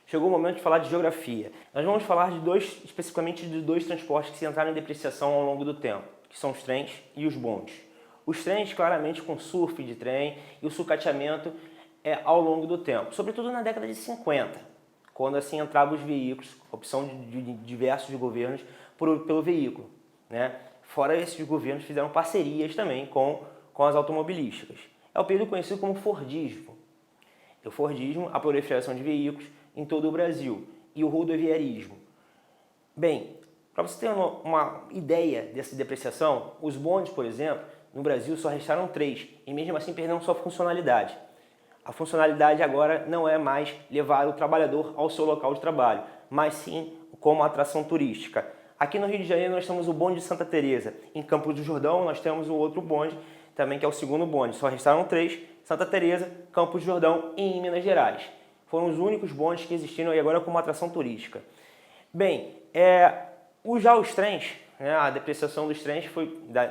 chegou o momento de falar de geografia. Nós vamos falar especificamente de dois transportes que se entraram em depreciação ao longo do tempo, que são os trens e os bondes. Os trens, claramente, com surf de trem e o sucateamento ao longo do tempo, sobretudo na década de 50, quando assim entravam os veículos, opção de diversos governos pelo veículo, né? Fora esses governos fizeram parcerias também com as automobilísticas. É o período conhecido como Fordismo. O Fordismo, a proliferação de veículos em todo o Brasil, e o rodoviarismo. Bem, para você ter uma ideia dessa depreciação, os bondes, por exemplo, no Brasil só restaram 3, e mesmo assim perderam sua funcionalidade. A funcionalidade agora não é mais levar o trabalhador ao seu local de trabalho, mas sim como atração turística. Aqui no Rio de Janeiro nós temos o bonde de Santa Teresa. Em Campos do Jordão nós temos o outro bonde, também que é o segundo bonde. Só restaram 3, Santa Teresa, Campos do Jordão e em Minas Gerais. Foram os únicos bondes que existiram e agora como atração turística. Bem, já os trens, né, a depreciação dos trens foi,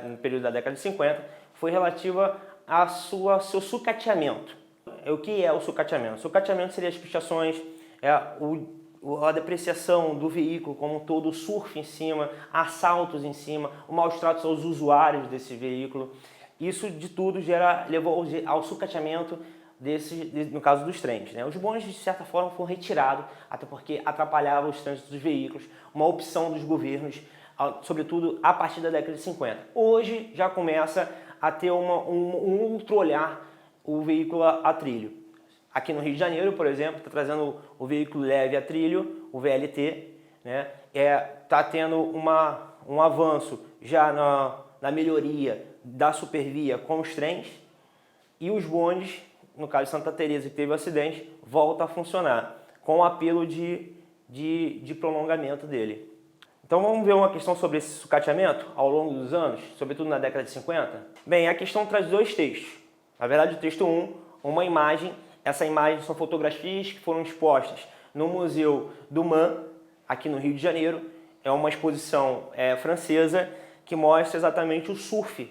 no período da década de 50, foi relativa ao seu sucateamento. O que é o sucateamento? O sucateamento seria as pichações, a depreciação do veículo como um todo, o surf em cima, assaltos em cima, o maus tratos aos usuários desse veículo. Isso de tudo levou ao sucateamento no caso dos trens, né? Os bondes, de certa forma, foram retirados, até porque atrapalhavam os trânsitos dos veículos, uma opção dos governos, sobretudo a partir da década de 50. Hoje já começa a ter um outro olhar o veículo a trilho. Aqui no Rio de Janeiro, por exemplo, está trazendo o veículo leve a trilho, o VLT, né? Está tendo um avanço já na melhoria da supervia com os trens, e os bondes, no caso de Santa Teresa, que teve o acidente, volta a funcionar, com o apelo de prolongamento dele. Então vamos ver uma questão sobre esse sucateamento ao longo dos anos, sobretudo na década de 50? Bem, a questão traz 2 textos. Na verdade, o texto 1, uma imagem. Essa imagem são fotografias que foram expostas no Museu do Man, aqui no Rio de Janeiro. É uma exposição francesa que mostra exatamente o surf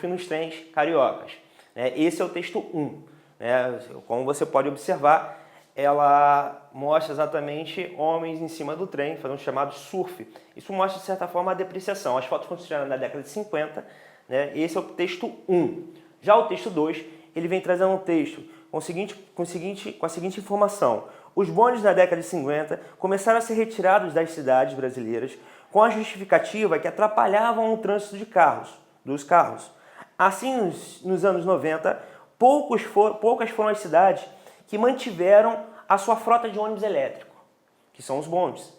nos trens cariocas. Esse é o texto 1. Como você pode observar, ela mostra exatamente homens em cima do trem, fazendo o chamado surf. Isso mostra, de certa forma, a depreciação. As fotos foram tiradas na década de 50. Esse é o texto 1. Já o texto 2, ele vem trazendo um texto com a seguinte informação. Os bondes na década de 50 começaram a ser retirados das cidades brasileiras com a justificativa que atrapalhavam o trânsito dos carros. Assim, nos anos 90, poucas foram as cidades que mantiveram a sua frota de ônibus elétrico, que são os bondes.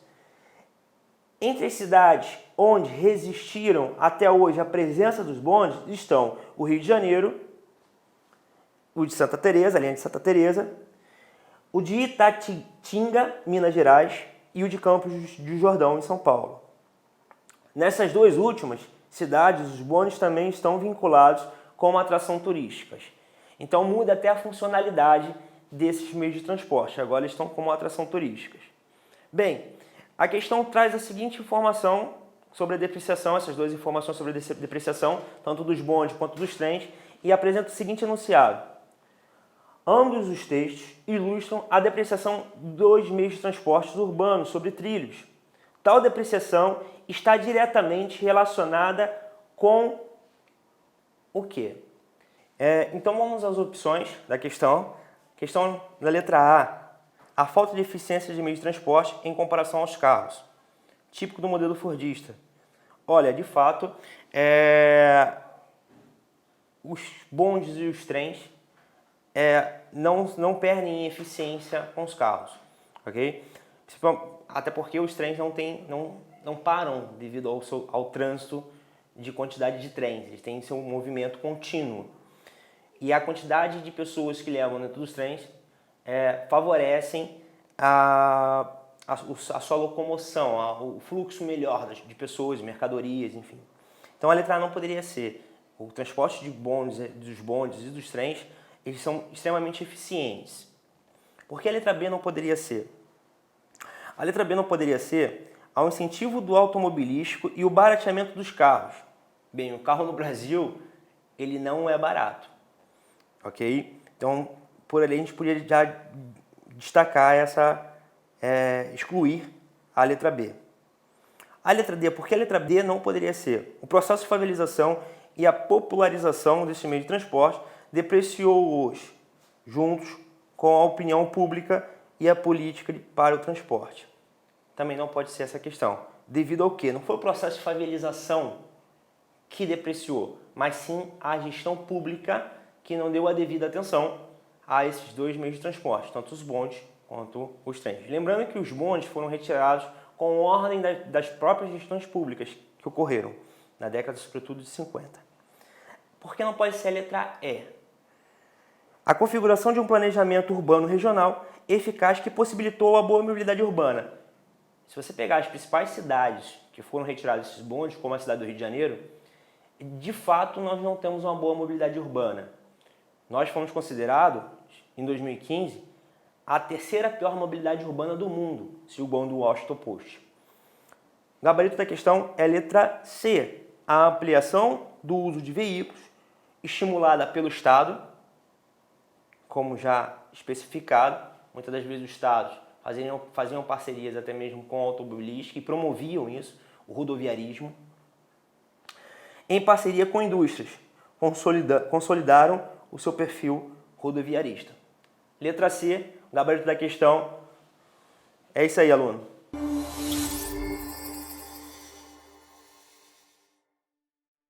Entre as cidades onde resistiram até hoje a presença dos bondes estão o Rio de Janeiro, o de Santa Teresa, a linha de Santa Teresa, o de Itatinga, Minas Gerais, e o de Campos do Jordão, em São Paulo. Nessas 2 últimas cidades, os bondes também estão vinculados com atração turísticas. Então muda até a funcionalidade desses meios de transporte. Agora eles estão como atração turísticas. Bem, a questão traz a seguinte informação sobre a depreciação, essas 2 informações sobre a depreciação, tanto dos bondes quanto dos trens, e apresenta o seguinte enunciado. Ambos os textos ilustram a depreciação dos meios de transportes urbanos sobre trilhos. Tal depreciação está diretamente relacionada com o quê? Então vamos às opções da questão. Questão da letra A falta de eficiência de meios de transporte em comparação aos carros. Típico do modelo fordista. Olha, de fato, os bondes e os trens não perdem em eficiência com os carros, ok? Até porque os trens não param devido ao trânsito de quantidade de trens, eles têm seu movimento contínuo. E a quantidade de pessoas que levam dentro dos trens favorecem a sua locomoção, o fluxo melhor de pessoas, mercadorias, enfim. Então a letra A não poderia ser. O transporte dos bondes e dos trens, eles são extremamente eficientes. Por que a letra B não poderia ser? A letra B não poderia ser ao incentivo do automobilístico e o barateamento dos carros. Bem, o carro no Brasil, ele não é barato, ok? Então, por ali a gente podia já destacar excluir a letra B. A letra D, porque a letra D não poderia ser? O processo de favelização e a popularização desse meio de transporte depreciou-os juntos com a opinião pública e a política para o transporte. Também não pode ser essa questão. Devido ao quê? Não foi o processo de favelização que depreciou, mas sim a gestão pública que não deu a devida atenção a esses dois meios de transporte, tanto os bondes quanto os trens. Lembrando que os bondes foram retirados com ordem das próprias gestões públicas que ocorreram na década, sobretudo, de 50. Por que não pode ser a letra E? A configuração de um planejamento urbano regional eficaz que possibilitou a boa mobilidade urbana. Se você pegar as principais cidades que foram retirados esses bondes, como a cidade do Rio de Janeiro, de fato nós não temos uma boa mobilidade urbana. Nós fomos considerados, em 2015, a terceira pior mobilidade urbana do mundo, segundo o Washington Post. O gabarito da questão é a letra C, a ampliação do uso de veículos, estimulada pelo Estado, como já especificado. Muitas das vezes os Estados faziam parcerias até mesmo com a automobilística e promoviam isso, o rodoviarismo, em parceria com indústrias, consolidaram o seu perfil rodoviarista. Letra C, o gabarito da questão é isso aí, aluno.